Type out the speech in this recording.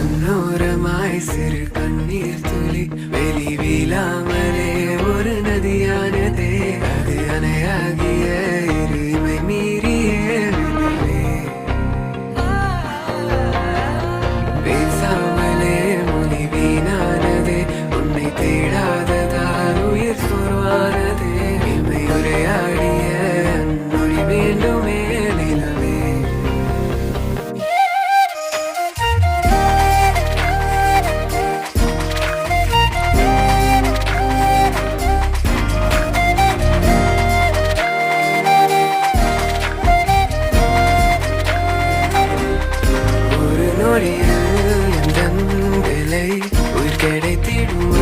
கண்ணோரமாய் சிறு கண்ணீர் துளி வெளி வீழாமலே ஒரு நதியானதே அது அணையாகிய இருமை மீறியே விடுவே பேசாமலே மொழி வீணானதே உன்னை தேடாததால் உயிர் சோர்வானதே இமை உரையாடிய அந்நொழி வேண்டுமே நிலவே நொடியில் எந்தன் விலை உயிர் கிடைத்திடும்